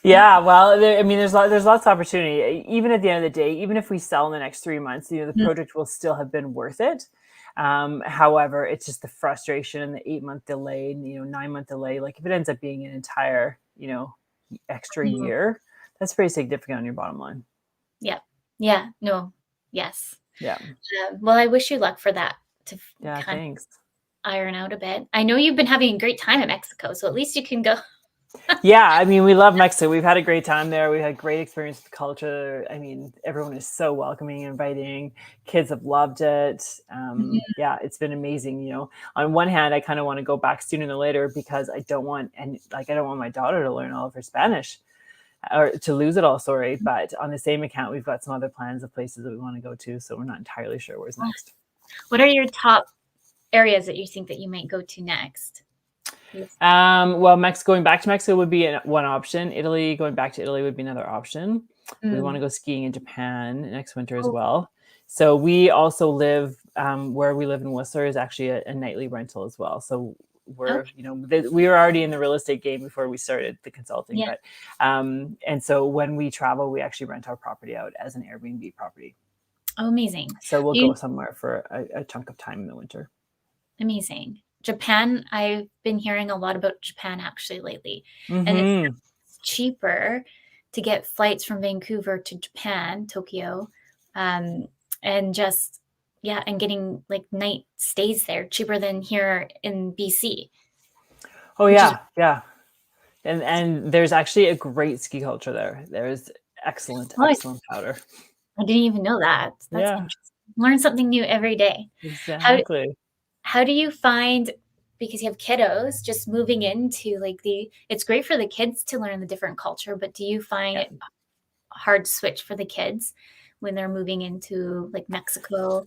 Yeah, well, I mean, there's lots of opportunity. Even at the end of the day, even if we sell in the next 3 months, the project will still have been worth it. However, it's just the frustration and the 8-month delay, and 9-month delay. Like if it ends up being an entire, extra year, that's pretty significant on your bottom line. Yeah. Yeah. No. Yes. Yeah. Well, I wish you luck for that to Thanks. iron out a bit. I know you've been having a great time in Mexico, so at least you can go. Yeah, I mean, we love Mexico. We've had a great time there. We had great experience with the culture. I mean, everyone is so welcoming and inviting. Kids have loved it. Yeah, it's been amazing. On one hand, I kind of want to go back sooner than later because I don't want my daughter to learn all of her Spanish or to lose it all. Sorry, but on the same account, we've got some other plans of places that we want to go to, so we're not entirely sure where's next. What are your top areas that you think that you might go to next? Well, going back to Mexico would be one option. Going back to Italy would be another option. We want to go skiing in Japan next winter as well. So we also live where we live in Whistler is actually a nightly rental as well. So we're we were already in the real estate game before we started the consulting. But and so when we travel, we actually rent our property out as an Airbnb property. Oh, amazing. So we'll go somewhere for a chunk of time in the winter. Amazing. Japan, I've been hearing a lot about Japan actually lately. And it's cheaper to get flights from Vancouver to Japan, Tokyo, and just, and getting like night stays there cheaper than here in BC. Oh, yeah. Yeah. And there's actually a great ski culture there. There's excellent powder. I didn't even know that. That's interesting. Learn something new every day. Exactly. How do you find, because you have kiddos, just moving into like it's great for the kids to learn the different culture, but do you find it hard to switch for the kids when they're moving into like Mexico?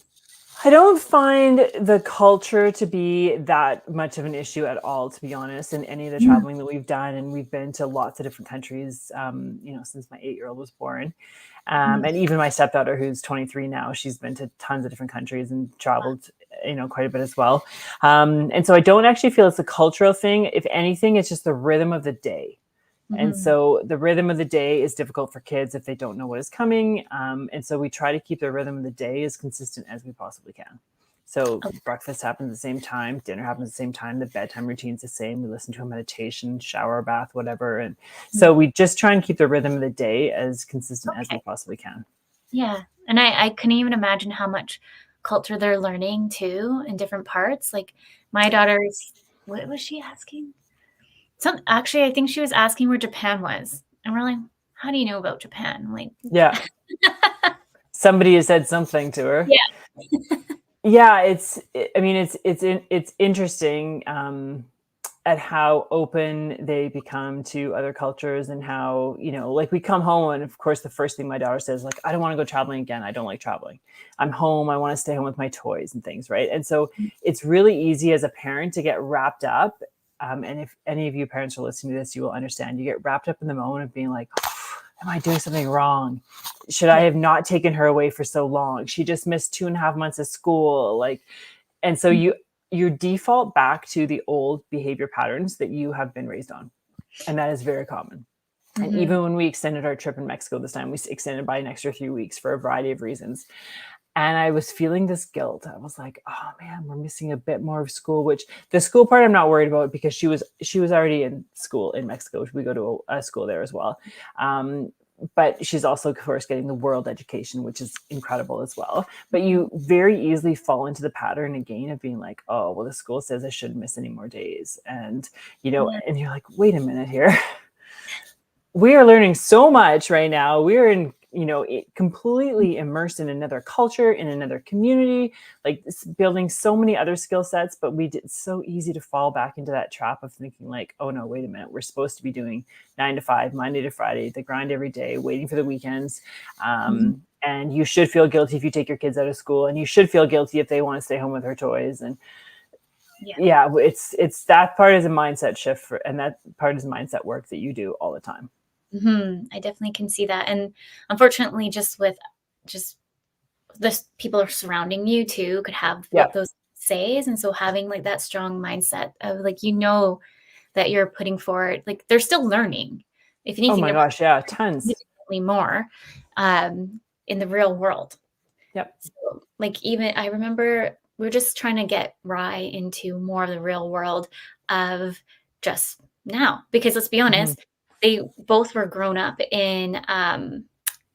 I don't find the culture to be that much of an issue at all, to be honest, in any of the traveling that we've done. And we've been to lots of different countries, since my 8-year-old was born. And even my stepdaughter, who's 23 now, she's been to tons of different countries and traveled, quite a bit as well. And so I don't actually feel it's a cultural thing. If anything, it's just the rhythm of the day. And so the rhythm of the day is difficult for kids if they don't know what is coming. And so we try to keep the rhythm of the day as consistent as we possibly can. So breakfast happens at the same time, dinner happens at the same time, the bedtime routine's the same. We listen to a meditation, shower, bath, whatever. And so we just try and keep the rhythm of the day as consistent as we possibly can. Yeah. And I couldn't even imagine how much culture they're learning too in different parts. Like my daughter's, what was she asking? Actually, I think she was asking where Japan was. And we're like, how do you know about Japan? I'm like, yeah. Somebody has said something to her. Yeah. Yeah, it's interesting at how open they become to other cultures and how, like we come home and of course the first thing my daughter says, like, I don't want to go traveling again. I don't like traveling. I'm home. I want to stay home with my toys and things. Right. And so it's really easy as a parent to get wrapped up. And if any of you parents are listening to this, you will understand. You get wrapped up in the moment of being like, am I doing something wrong? Should I have not taken her away for so long? She just missed 2.5 months of school. And so you default back to the old behavior patterns that you have been raised on. And that is very common. And even when we extended our trip in Mexico this time, we extended by an extra 3 weeks for a variety of reasons. And I was feeling this guilt. I was like, oh man, we're missing a bit more of school, which the school part I'm not worried about because she was already in school in Mexico. We go to a school there as well. But she's also, of course, getting the world education, which is incredible as well. But you very easily fall into the pattern again of being like, oh, well, the school says I shouldn't miss any more days. And, and you're like, wait a minute here. We are learning so much right now. We're in completely immersed in another culture, in another community, like building so many other skill sets. But it's so easy to fall back into that trap of thinking like, oh no, wait a minute, we're supposed to be doing 9 to 5, Monday to Friday, the grind every day, waiting for the weekends. And you should feel guilty if you take your kids out of school, and you should feel guilty if they want to stay home with their toys. And it's that part is a mindset shift and that part is mindset work that you do all the time. I definitely can see that. And unfortunately, just the people are surrounding you too could have what those says. And so having like that strong mindset of like, that you're putting forward, like they're still learning. If anything, oh my gosh, yeah, tons more in the real world. So, like, even I remember we're just trying to get Rye into more of the real world of just now, because let's be honest, they both were grown up in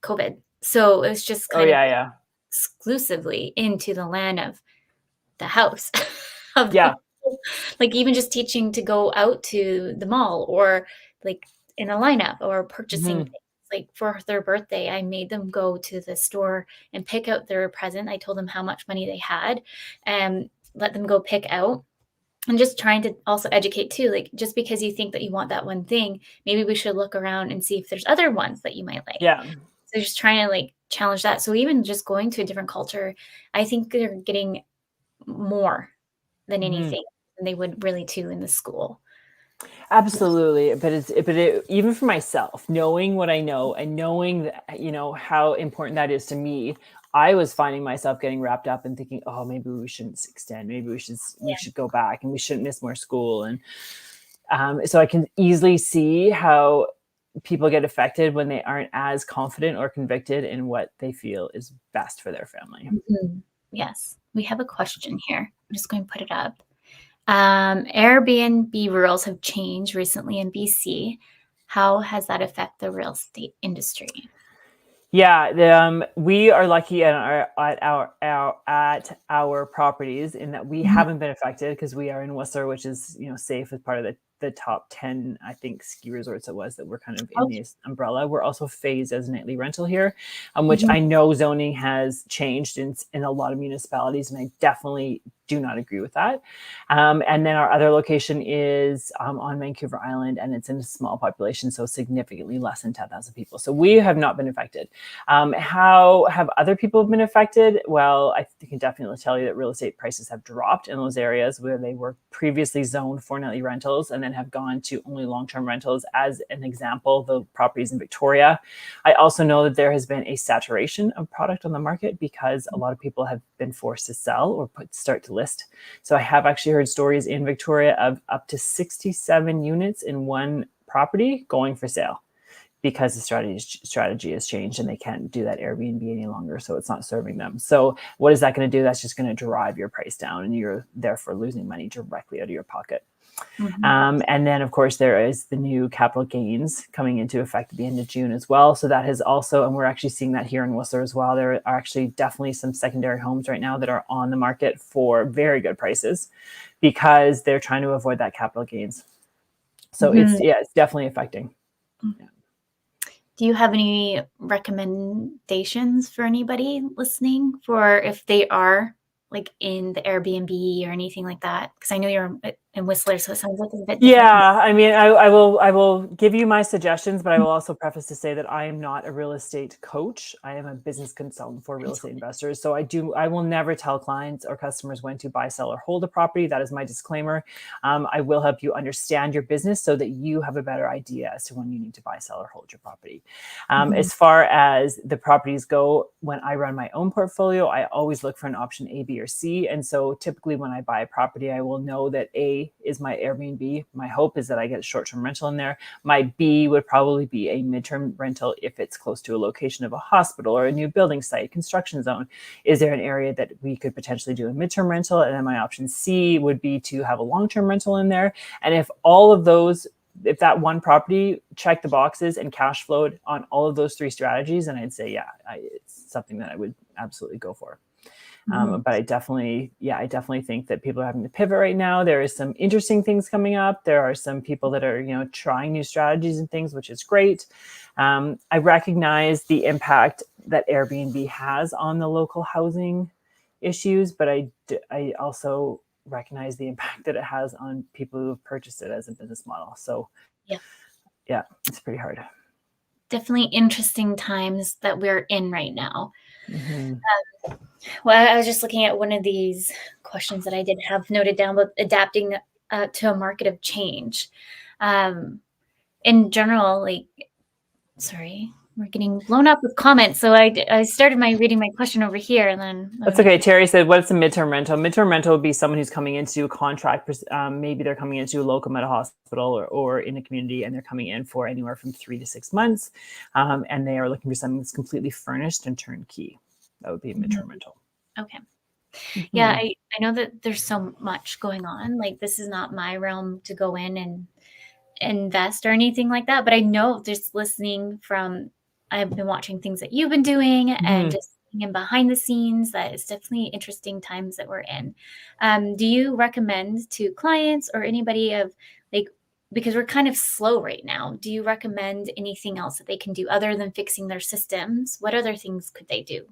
COVID. So it was just kind of exclusively into the land of the house. Like even just teaching to go out to the mall or like in a lineup or purchasing things. Like for their birthday, I made them go to the store and pick out their present. I told them how much money they had and let them go pick out. And just trying to also educate too, like just because you think that you want that one thing, maybe we should look around and see if there's other ones that you might like. So just trying to like challenge that. So even just going to a different culture, I think they're getting more than anything than they would really too in the school. Absolutely. But even for myself, knowing what I know and knowing that, how important that is to me, I was finding myself getting wrapped up and thinking, oh, maybe we shouldn't extend. Maybe we should go back and we shouldn't miss more school. And so I can easily see how people get affected when they aren't as confident or convicted in what they feel is best for their family. Yes. We have a question here. I'm just going to put it up. Airbnb rules have changed recently in BC. How has that affected the real estate industry? Yeah, we are lucky at our properties in that we haven't been affected because we are in Whistler, which is safe as part of the top 10, I think, ski resorts that were kind of in this umbrella. We're also phased as a nightly rental here, which I know zoning has changed in a lot of municipalities, and I definitely do not agree with that. And then our other location is on Vancouver Island, and it's in a small population, so significantly less than 10,000 people. So we have not been affected. How have other people been affected? Well, I can definitely tell you that real estate prices have dropped in those areas where they were previously zoned for nightly rentals and then have gone to only long-term rentals. As an example, the properties in Victoria. I also know that there has been a saturation of product on the market because a lot of people have been forced to sell or start to list. So I have actually heard stories in Victoria of up to 67 units in one property going for sale because the strategy has changed and they can't do that Airbnb any longer. So it's not serving them. So what is that going to do? That's just going to drive your price down and you're therefore losing money directly out of your pocket. And then, of course, there is the new capital gains coming into effect at the end of June as well. So that has also, and we're actually seeing that here in Whistler as well. There are actually definitely some secondary homes right now that are on the market for very good prices because they're trying to avoid that capital gains. So it's definitely affecting. Do you have any recommendations for anybody listening for if they are like in the Airbnb or anything like that? Because I know you're in Whistler, so it sounds like it's a bit different. Yeah, I mean, I will give you my suggestions, but I will also preface to say that I am not a real estate coach. I am a business consultant for real estate investors. So I will never tell clients or customers when to buy, sell, or hold a property. That is my disclaimer. I will help you understand your business so that you have a better idea as to when you need to buy, sell, or hold your property. As far as the properties go, when I run my own portfolio, I always look for an option A, B, or C. And so typically when I buy a property, I will know that A is my Airbnb. My hope is that I get a short-term rental in there. My B would probably be a midterm rental if it's close to a location of a hospital or a new building site, construction zone. Is there an area that we could potentially do a midterm rental? And then my option C would be to have a long-term rental in there. And if all of those, if that one property checked the boxes and cash flowed on all of those three strategies, then I'd say, yeah, it's something that I would absolutely go for. But I definitely think that people are having to pivot right now. There is some interesting things coming up. There are some people that are, trying new strategies and things, which is great. I recognize the impact that Airbnb has on the local housing issues, but I also recognize the impact that it has on people who have purchased it as a business model. So yeah, it's pretty hard. Definitely interesting times that we're in right now. Mm-hmm. Well, I was just looking at one of these questions that I did have noted down about adapting to a market of change. In general, sorry, we're getting blown up with comments. So I started reading my question over here, and then that's okay. Terry said, "What's a midterm rental?" Midterm rental would be someone who's coming into a contract. Maybe they're coming into a locum at a hospital or in a community, and they're coming in for anywhere from 3 to 6 months, and they are looking for something that's completely furnished and turnkey. That would be a midterm rental. Okay. Yeah, I know that there's so much going on. This is not my realm to go in and invest or anything like that, but I know just listening from, I've been watching things that you've been doing and just in behind the scenes, that it's definitely interesting times that we're in. Do you recommend to clients or anybody because we're kind of slow right now, do you recommend anything else that they can do other than fixing their systems? What other things could they do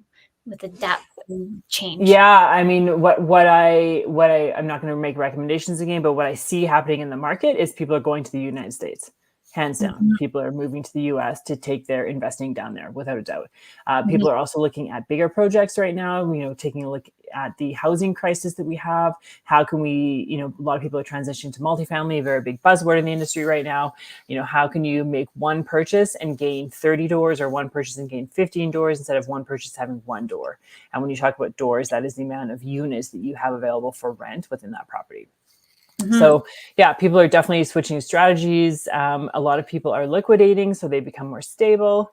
with adapt and change? Yeah, I mean, I'm not going to make recommendations again, but what I see happening in the market is people are going to the United States. Hands down, people are moving to the US to take their investing down there, without a doubt. People are also looking at bigger projects right now, taking a look at the housing crisis that we have. How can we, a lot of people are transitioning to multifamily, a very big buzzword in the industry right now. How can you make one purchase and gain 30 doors, or one purchase and gain 15 doors instead of one purchase having one door? And when you talk about doors, that is the amount of units that you have available for rent within that property. So yeah, people are definitely switching strategies. A lot of people are liquidating, so they become more stable.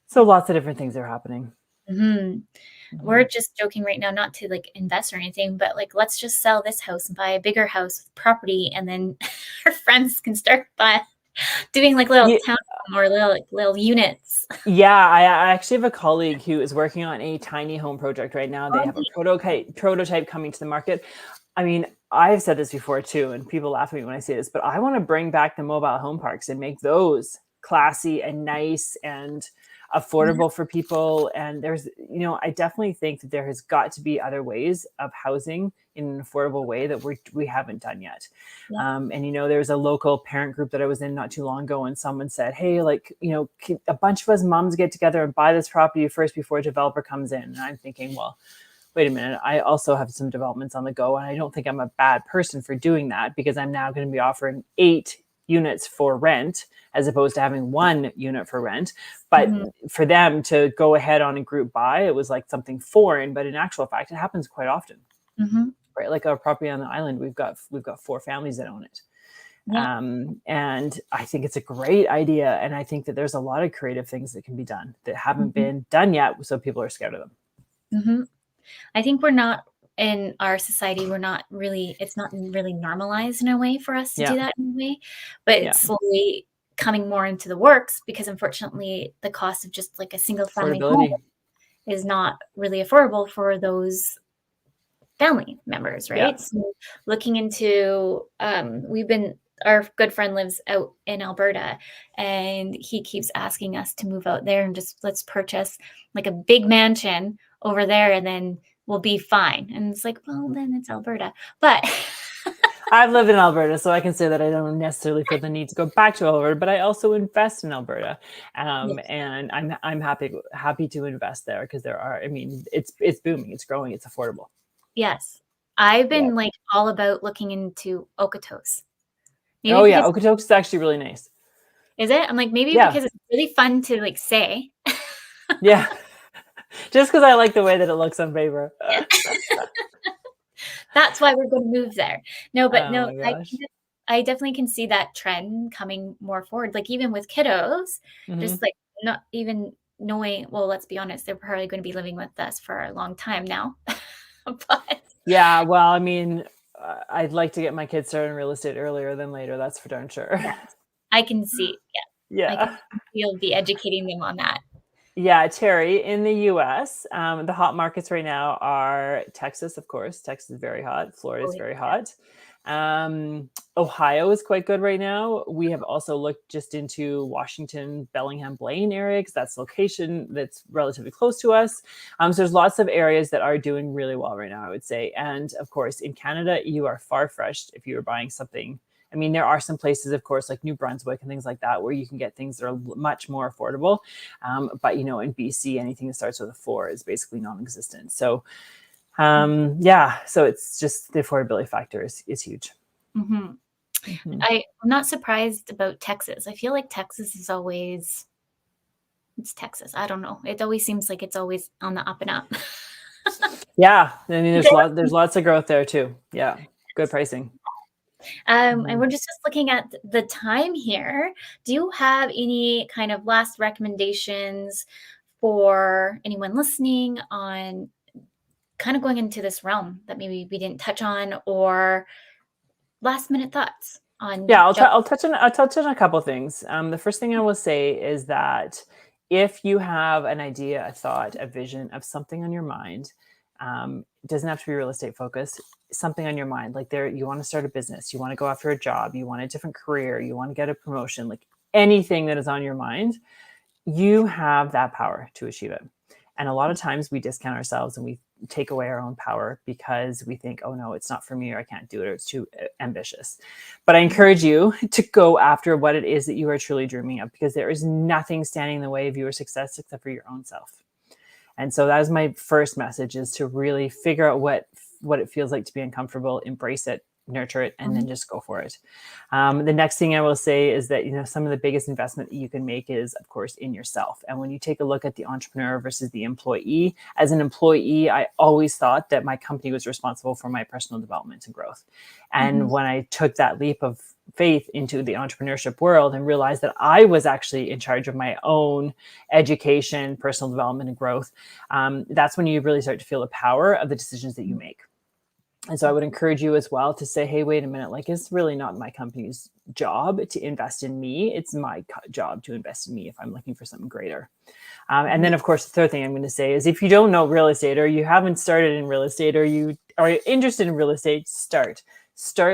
So lots of different things are happening. We're just joking right now, not to invest or anything, but let's just sell this house and buy a bigger house with property, and then our friends can start doing little town or little units. Yeah, I actually have a colleague who is working on a tiny home project right now. They have a prototype coming to the market. I mean, I've said this before too, and people laugh at me when I say this, but I want to bring back the mobile home parks and make those classy and nice and affordable for people. And there's, I definitely think that there has got to be other ways of housing in an affordable way that we haven't done yet. And, there's a local parent group that I was in not too long ago, and someone said, hey, a bunch of us moms get together and buy this property first before a developer comes in. And I'm thinking, well, wait a minute, I also have some developments on the go, and I don't think I'm a bad person for doing that, because I'm now going to be offering 8 units for rent as opposed to having 1 unit for rent. But for them to go ahead on a group buy, it was like something foreign, but in actual fact, it happens quite often. Right? Like our property on the island, we've got 4 families that own it. And I think it's a great idea. And I think that there's a lot of creative things that can be done that haven't been done yet. So people are scared of them. I think we're not, in our society, it's not really normalized in a way for us to do that in a way, but it's slowly coming more into the works, because unfortunately the cost of just a single family home is not really affordable for those family members, right? So looking into, our good friend lives out in Alberta, and he keeps asking us to move out there and just let's purchase a big mansion over there, and then we'll be fine. And it's well, then it's Alberta. But I've lived in Alberta, so I can say that I don't necessarily feel the need to go back to Alberta, but I also invest in Alberta. And I'm happy to invest there, because it's booming, it's growing, it's affordable. Yes. I've been all about looking into 𝑬𝒑𝒊𝒔𝒐𝒅𝒆. 𝑬𝒑𝒊𝒔𝒐𝒅𝒆 is actually really nice. Is it? I'm maybe because it's really fun to say. Yeah. Just because I like the way that it looks on paper. That's why we're going to move there. No, but no, I definitely can see that trend coming more forward. Even with kiddos, just not even knowing, well, let's be honest, they're probably going to be living with us for a long time now. But yeah, well, I'd like to get my kids started in real estate earlier than later. That's for darn sure. I can see. Yeah. You'll be educating them on that. Yeah, Terry, in the US, the hot markets right now are Texas, of course. Texas is very hot. Florida Oh, is very yeah. hot. Ohio is quite good right now. We have also looked just into Washington, Bellingham, Blaine area because that's location that's relatively close to us. So there's lots of areas that are doing really well right now, I would say. And of course, in Canada, you are far-fetched if you were buying something. I mean, there are some places, of course, like New Brunswick and things like that, where you can get things that are much more affordable. But, you know, in BC, anything that starts with a 4 is basically non-existent. So, yeah, so it's just the affordability factor is huge. Mm-hmm. Mm-hmm. I'm not surprised about Texas. I feel like Texas is always, it's Texas. I don't know. It always seems like it's always on the up and up. Yeah, I mean, there's lots of growth there too. Yeah, good pricing. And we're just looking at the time here. Do you have any kind of last recommendations for anyone listening on kind of going into this realm that maybe we didn't touch on, or last minute thoughts on Yeah, job? I'll touch on a couple of things. The first thing I will say is that if you have an idea, a thought, a vision of something on your mind, it doesn't have to be real estate focused. Something on your mind, like you want to start a business, you want to go after a job, you want a different career, you want to get a promotion, like anything that is on your mind, you have that power to achieve it. And a lot of times we discount ourselves and we take away our own power because we think, oh no, it's not for me, or I can't do it, or it's too ambitious. But I encourage you to go after what it is that you are truly dreaming of, because there is nothing standing in the way of your success except for your own self. And so that is my first message, is to really figure out what it feels like to be uncomfortable, embrace it, nurture it, and then just go for it. The next thing I will say is that, you know, some of the biggest investment you can make is, of course, in yourself. And when you take a look at the entrepreneur versus the employee, as an employee, I always thought that my company was responsible for my personal development and growth. And when I took that leap of faith into the entrepreneurship world and realized that I was actually in charge of my own education, personal development, and growth, that's when you really start to feel the power of the decisions that you make. And so I would encourage you as well to say, hey, wait a minute, like, it's really not my company's job to invest in me. It's my job to invest in me if I'm looking for something greater. And then, of course, the third thing I'm going to say is, if you don't know real estate, or you haven't started in real estate, or you are interested in real estate, start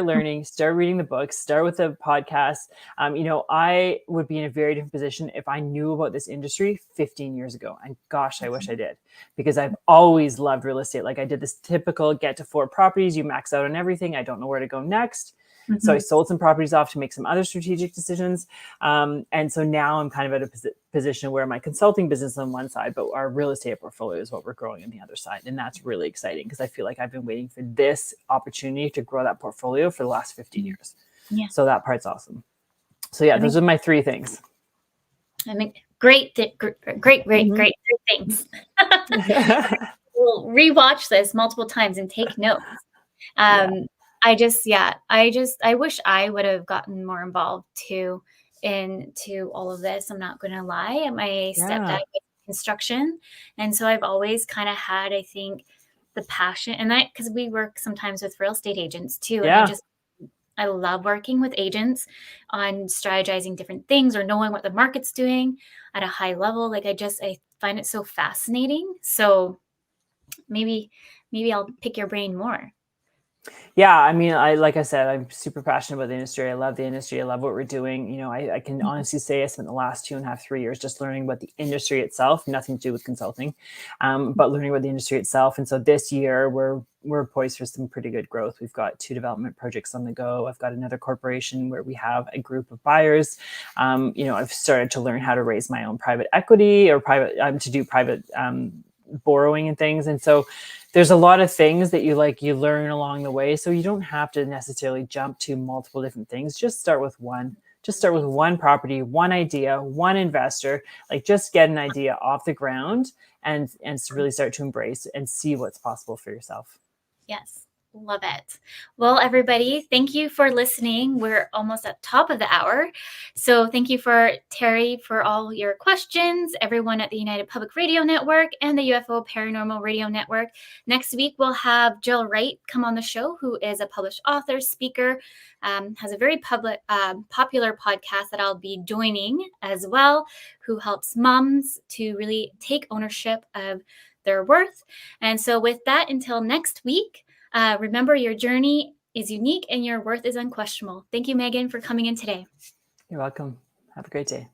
learning, start reading the books, start with the podcast. You know, I would be in a very different position if I knew about this industry 15 years ago. And gosh, I wish I did, because I've always loved real estate. Like, I did this typical get to 4 properties, you max out on everything, I don't know where to go next. So I sold some properties off to make some other strategic decisions. And so now I'm kind of at a position where my consulting business on one side, but our real estate portfolio is what we're growing on the other side. And that's really exciting, because I feel like I've been waiting for this opportunity to grow that portfolio for the last 15 years. Yeah. So that part's awesome. So yeah, those are my 3 things. I mean, great things. We'll rewatch this multiple times and take notes. I wish I would have gotten more involved too into all of this. I'm not going to lie. My stepdad did construction, and so I've always kind of had, I think, the passion, and that because we work sometimes with real estate agents too, and I love working with agents on strategizing different things or knowing what the market's doing at a high level. Like, I find it so fascinating. So maybe I'll pick your brain more. Yeah, I mean, like I said, I'm super passionate about the industry. I love the industry. I love what we're doing. You know, I can honestly say I spent the last 2.5, 3 years just learning about the industry itself, nothing to do with consulting, but learning about the industry itself. And so this year we're poised for some pretty good growth. We've got 2 development projects on the go. I've got another corporation where we have a group of buyers. You know, I've started to learn how to raise my own private equity, or to do private borrowing and things. And so there's a lot of things that you learn along the way. So you don't have to necessarily jump to multiple different things. Just start with one. Just start with one property, one idea, one investor. Like, just get an idea off the ground and really start to embrace and see what's possible for yourself. Yes. Love it. Well, everybody, thank you for listening. We're almost at the top of the hour. So thank you for Terry for all your questions, everyone at the United Public Radio Network and the UFO Paranormal Radio Network. Next week, we'll have Jill Wright come on the show, who is a published author, speaker, has a very popular podcast that I'll be joining as well, who helps moms to really take ownership of their worth. And so with that, until next week, remember, your journey is unique and your worth is unquestionable. Thank you, Meghan, for coming in today. You're welcome. Have a great day.